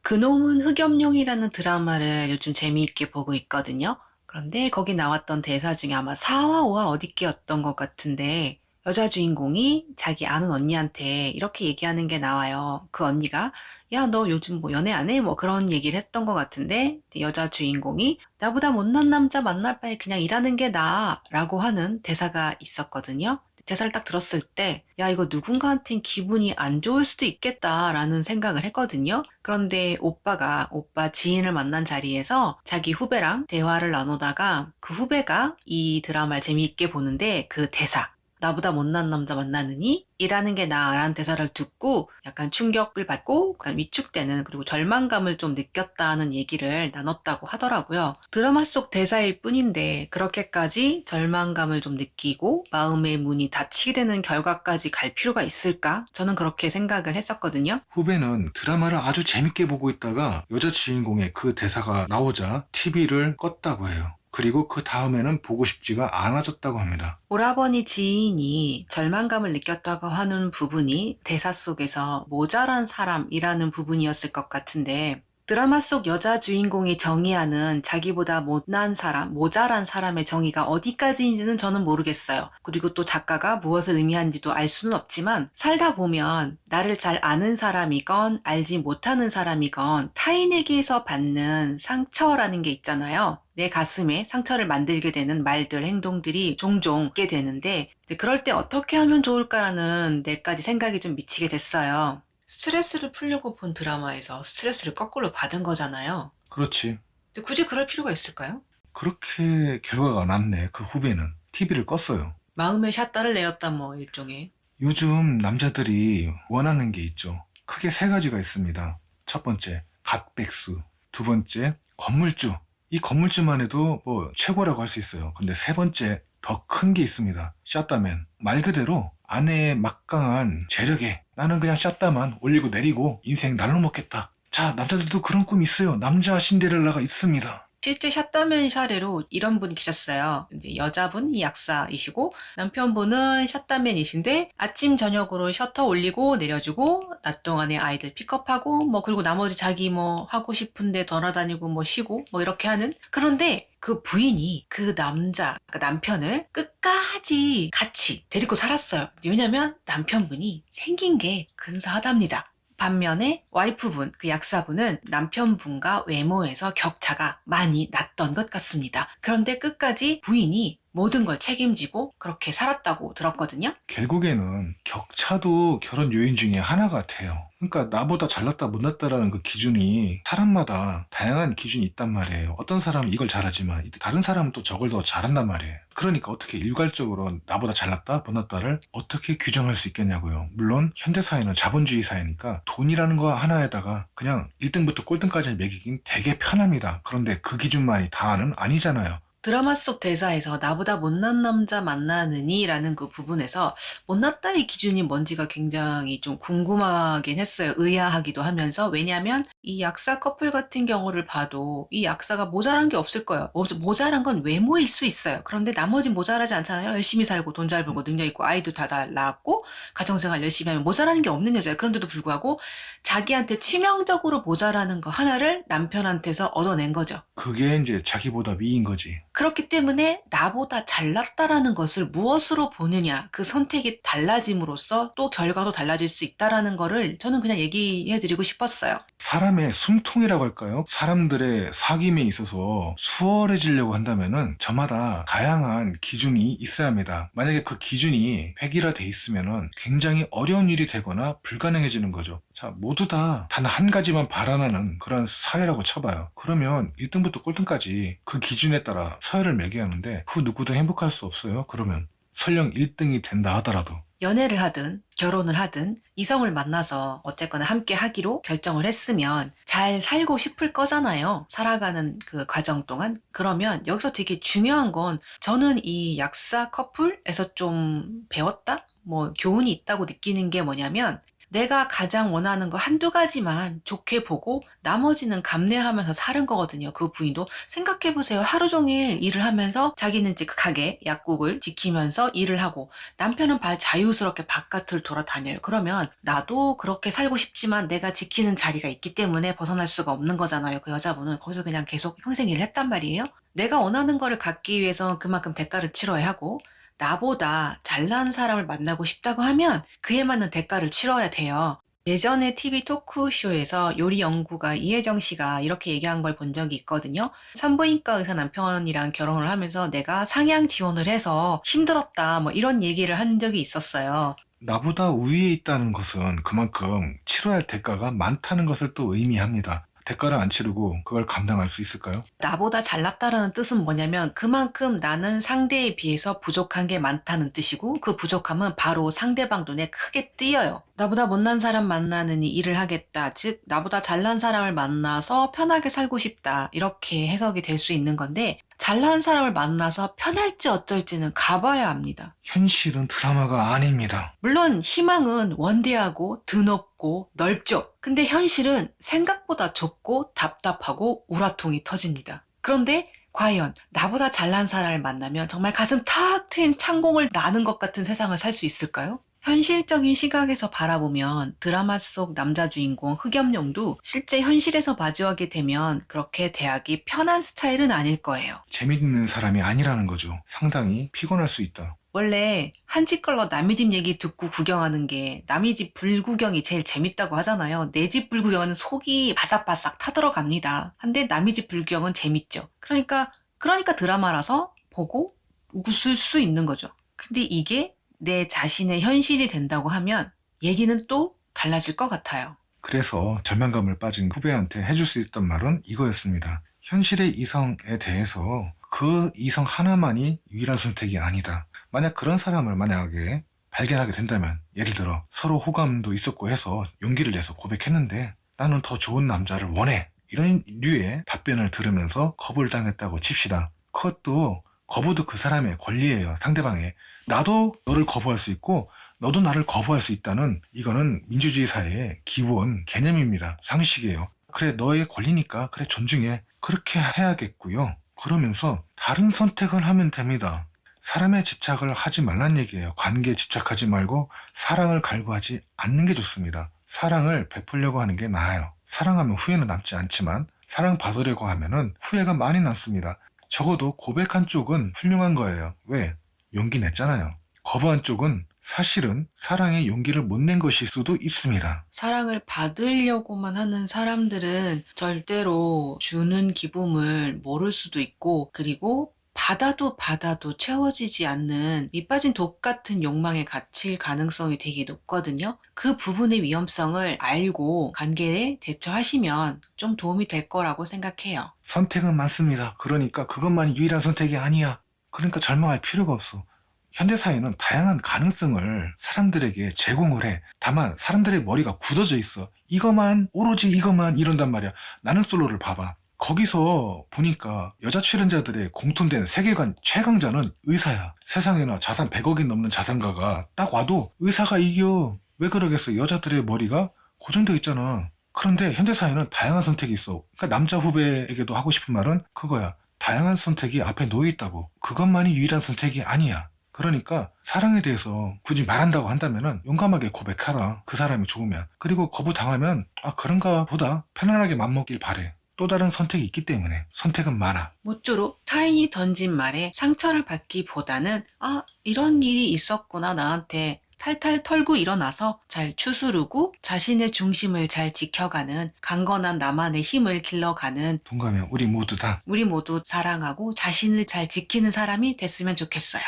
그놈은 흑염룡이라는 드라마를 요즘 재미있게 보고 있거든요. 그런데 거기 나왔던 대사 중에 아마 4와 5와 어디께였던 것 같은데 여자 주인공이 자기 아는 언니한테 이렇게 얘기하는 게 나와요. 그 언니가 야, 너 요즘 뭐 연애 안 해? 뭐 그런 얘기를 했던 것 같은데 여자 주인공이 나보다 못난 남자 만날 바에 그냥 일하는 게 나아 라고 하는 대사가 있었거든요. 대사를 딱 들었을 때, 야, 이거 누군가한텐 기분이 안 좋을 수도 있겠다라는 생각을 했거든요. 그런데 오빠 지인을 만난 자리에서 자기 후배랑 대화를 나누다가 그 후배가 이 드라마를 재미있게 보는데 그 대사, 나보다 못난 남자 만나느니? 일하는 게 나아라는 대사를 듣고 약간 충격을 받고 약간 위축되는 그리고 절망감을 좀 느꼈다는 얘기를 나눴다고 하더라고요. 드라마 속 대사일 뿐인데 그렇게까지 절망감을 좀 느끼고 마음의 문이 닫히게 되는 결과까지 갈 필요가 있을까? 저는 그렇게 생각을 했었거든요. 후배는 드라마를 아주 재밌게 보고 있다가 여자 주인공의 그 대사가 나오자 TV를 껐다고 해요. 그리고 그 다음에는 보고 싶지가 않아졌다고 합니다. 오라버니 지인이 절망감을 느꼈다고 하는 부분이 대사 속에서 모자란 사람이라는 부분이었을 것 같은데 드라마 속 여자 주인공이 정의하는 자기보다 못난 사람, 모자란 사람의 정의가 어디까지인지는 저는 모르겠어요. 그리고 또 작가가 무엇을 의미한지도 알 수는 없지만 살다 보면 나를 잘 아는 사람이건 알지 못하는 사람이건 타인에게서 받는 상처라는 게 있잖아요. 내 가슴에 상처를 만들게 되는 말들, 행동들이 종종 있게 되는데 그럴 때 어떻게 하면 좋을까라는 데까지 생각이 좀 미치게 됐어요. 스트레스를 풀려고 본 드라마에서 스트레스를 거꾸로 받은 거잖아요. 그렇지. 근데 굳이 그럴 필요가 있을까요? 그렇게 결과가 났네. 그 후배는 TV를 껐어요. 마음의 샷다를 내렸다 뭐 일종의. 요즘 남자들이 원하는 게 있죠. 크게 세 가지가 있습니다. 첫 번째, 갓백수. 두 번째, 건물주. 이 건물주만 해도 뭐 최고라고 할 수 있어요. 근데 세 번째, 더 큰 게 있습니다. 샷다맨. 말 그대로 아내의 막강한 재력에 나는 그냥 샷다만 올리고 내리고 인생 날로 먹겠다. 자, 남자들도 그런 꿈이 있어요. 남자 신데렐라가 있습니다. 실제 샷다맨 사례로 이런 분이 계셨어요. 이제 여자분이 약사이시고 남편분은 샷다맨이신데 아침 저녁으로 셔터 올리고 내려주고 낮 동안에 아이들 픽업하고 뭐 그리고 나머지 자기 뭐 하고 싶은데 돌아다니고 뭐 쉬고 뭐 이렇게 하는. 그런데 그 부인이 그 남자, 그러니까 남편을 끝까지 같이 데리고 살았어요. 왜냐면 남편분이 생긴 게 근사하답니다. 반면에 와이프분, 그 약사분은 남편분과 외모에서 격차가 많이 났던 것 같습니다. 그런데 끝까지 부인이 모든 걸 책임지고 그렇게 살았다고 들었거든요. 결국에는 격차도 결혼 요인 중에 하나 같아요. 그러니까 나보다 잘났다 못났다라는 그 기준이 사람마다 다양한 기준이 있단 말이에요. 어떤 사람은 이걸 잘하지만 다른 사람은 또 저걸 더 잘한단 말이에요. 그러니까 어떻게 일괄적으로 나보다 잘났다 못났다를 어떻게 규정할 수 있겠냐고요. 물론 현대사회는 자본주의 사회니까 돈이라는 거 하나에다가 그냥 1등부터 꼴등까지 매기긴 되게 편합니다. 그런데 그 기준만이 다는 아니잖아요. 드라마 속 대사에서 나보다 못난 남자 만나느니 라는 그 부분에서 못났다의 기준이 뭔지가 굉장히 좀 궁금하긴 했어요. 의아하기도 하면서. 왜냐하면 이 약사 커플 같은 경우를 봐도 이 약사가 모자란 게 없을 거예요. 모자란 건 외모일 수 있어요. 그런데 나머지 모자라지 않잖아요. 열심히 살고 돈 잘 벌고 능력 있고 아이도 다 낳았고 가정생활 열심히 하면 모자라는 게 없는 여자예요. 그런데도 불구하고 자기한테 치명적으로 모자라는 거 하나를 남편한테서 얻어낸 거죠. 그게 이제 자기보다 위인 거지. 그렇기 때문에 나보다 잘났다라는 것을 무엇으로 보느냐, 그 선택이 달라짐으로써 또 결과도 달라질 수 있다라는 거를 저는 그냥 얘기해드리고 싶었어요. 사람의 숨통이라고 할까요? 사람들의 사귐에 있어서 수월해지려고 한다면은 저마다 다양한 기준이 있어야 합니다. 만약에 그 기준이 획일화돼 있으면은 굉장히 어려운 일이 되거나 불가능해지는 거죠. 자, 모두 다 단 한 가지만 바라는 그런 사회라고 쳐봐요. 그러면 1등부터 꼴등까지 그 기준에 따라 서열을 매겨야 하는데 그 누구도 행복할 수 없어요. 그러면 설령 1등이 된다 하더라도. 연애를 하든 결혼을 하든 이성을 만나서 어쨌거나 함께 하기로 결정을 했으면 잘 살고 싶을 거잖아요. 살아가는 그 과정 동안. 그러면 여기서 되게 중요한 건 저는 이 약사 커플에서 좀 배웠다? 뭐 교훈이 있다고 느끼는 게 뭐냐면 내가 가장 원하는 거 한두 가지만 좋게 보고 나머지는 감내하면서 사는 거거든요. 그 부인도 생각해보세요. 하루 종일 일을 하면서 자기는 이제 그 가게 약국을 지키면서 일을 하고 남편은 자유스럽게 바깥을 돌아다녀요. 그러면 나도 그렇게 살고 싶지만 내가 지키는 자리가 있기 때문에 벗어날 수가 없는 거잖아요. 그 여자분은 거기서 그냥 계속 평생 일을 했단 말이에요. 내가 원하는 거를 갖기 위해서 그만큼 대가를 치러야 하고 나보다 잘난 사람을 만나고 싶다고 하면 그에 맞는 대가를 치러야 돼요. 예전에 TV 토크쇼에서 요리 연구가 이혜정 씨가 이렇게 얘기한 걸 본 적이 있거든요. 산부인과 의사 남편이랑 결혼을 하면서 내가 상향 지원을 해서 힘들었다 뭐 이런 얘기를 한 적이 있었어요. 나보다 우위에 있다는 것은 그만큼 치러야 할 대가가 많다는 것을 또 의미합니다. 대가를 안 치르고 그걸 감당할 수 있을까요? 나보다 잘났다라는 뜻은 뭐냐면 그만큼 나는 상대에 비해서 부족한 게 많다는 뜻이고 그 부족함은 바로 상대방 눈에 크게 띄어요. 나보다 못난 사람 만나느니 일을 하겠다. 즉 나보다 잘난 사람을 만나서 편하게 살고 싶다. 이렇게 해석이 될 수 있는 건데 잘난 사람을 만나서 편할지 어쩔지는 가봐야 합니다. 현실은 드라마가 아닙니다. 물론 희망은 원대하고 드높고 넓죠. 근데 현실은 생각보다 좁고 답답하고 우라통이 터집니다. 그런데 과연 나보다 잘난 사람을 만나면 정말 가슴 탁 트인 창공을 나는 것 같은 세상을 살 수 있을까요? 현실적인 시각에서 바라보면 드라마 속 남자 주인공 흑염룡도 실제 현실에서 마주하게 되면 그렇게 대하기 편한 스타일은 아닐 거예요. 재밌는 사람이 아니라는 거죠. 상당히 피곤할 수 있다. 원래 한 집 걸러 남의 집 얘기 듣고 구경하는 게 남의 집 불구경이 제일 재밌다고 하잖아요. 내 집 불구경은 속이 바삭바삭 타들어갑니다. 한데 남의 집 불구경은 재밌죠. 그러니까 드라마라서 보고 웃을 수 있는 거죠. 근데 이게 내 자신의 현실이 된다고 하면 얘기는 또 달라질 것 같아요. 그래서 절망감을 빠진 후배한테 해줄 수 있던 말은 이거였습니다. 현실의 이성에 대해서 그 이성 하나만이 유일한 선택이 아니다. 만약 그런 사람을 만약에 발견하게 된다면, 예를 들어 서로 호감도 있었고 해서 용기를 내서 고백했는데 나는 더 좋은 남자를 원해. 이런 류의 답변을 들으면서 거부를 당했다고 칩시다. 그것도 거부도 그 사람의 권리예요. 상대방의. 나도 너를 거부할 수 있고 너도 나를 거부할 수 있다는, 이거는 민주주의 사회의 기본 개념입니다. 상식이에요. 그래, 너의 권리니까 그래, 존중해. 그렇게 해야겠고요. 그러면서 다른 선택을 하면 됩니다. 사람에 집착을 하지 말란 얘기예요. 관계에 집착하지 말고 사랑을 갈구하지 않는 게 좋습니다. 사랑을 베풀려고 하는 게 나아요. 사랑하면 후회는 남지 않지만 사랑받으려고 하면은 후회가 많이 남습니다. 적어도 고백한 쪽은 훌륭한 거예요. 왜? 용기 냈잖아요. 거부한 쪽은 사실은 사랑에 용기를 못 낸 것일 수도 있습니다. 사랑을 받으려고만 하는 사람들은 절대로 주는 기쁨을 모를 수도 있고, 그리고 받아도 채워지지 않는 밑빠진 독 같은 욕망에 갇힐 가능성이 되게 높거든요. 그 부분의 위험성을 알고 관계에 대처하시면 좀 도움이 될 거라고 생각해요. 선택은 많습니다. 그러니까 그것만이 유일한 선택이 아니야. 그러니까 절망할 필요가 없어. 현대사회는 다양한 가능성을 사람들에게 제공을 해. 다만 사람들의 머리가 굳어져 있어. 오로지 이것만 이런단 말이야. 나는 솔로를 봐봐. 거기서 보니까 여자 출연자들의 공통된 세계관 최강자는 의사야. 세상에나 자산 100억이 넘는 자산가가 딱 와도 의사가 이겨. 왜 그러겠어? 여자들의 머리가 고정되어 있잖아. 그런데 현대사회는 다양한 선택이 있어. 그러니까 남자 후배에게도 하고 싶은 말은 그거야. 다양한 선택이 앞에 놓여 있다고. 그것만이 유일한 선택이 아니야. 그러니까 사랑에 대해서 굳이 말한다고 한다면은 용감하게 고백하라. 그 사람이 좋으면. 그리고 거부당하면 그런가 보다 편안하게 맘먹길 바래. 또 다른 선택이 있기 때문에. 선택은 많아. 모쪼록 타인이 던진 말에 상처를 받기보다는 이런 일이 있었구나 나한테 탈탈 털고 일어나서 잘 추스르고 자신의 중심을 잘 지켜가는 강건한 나만의 힘을 길러가는, 동감이야. 우리 모두 다. 우리 모두 사랑하고 자신을 잘 지키는 사람이 됐으면 좋겠어요.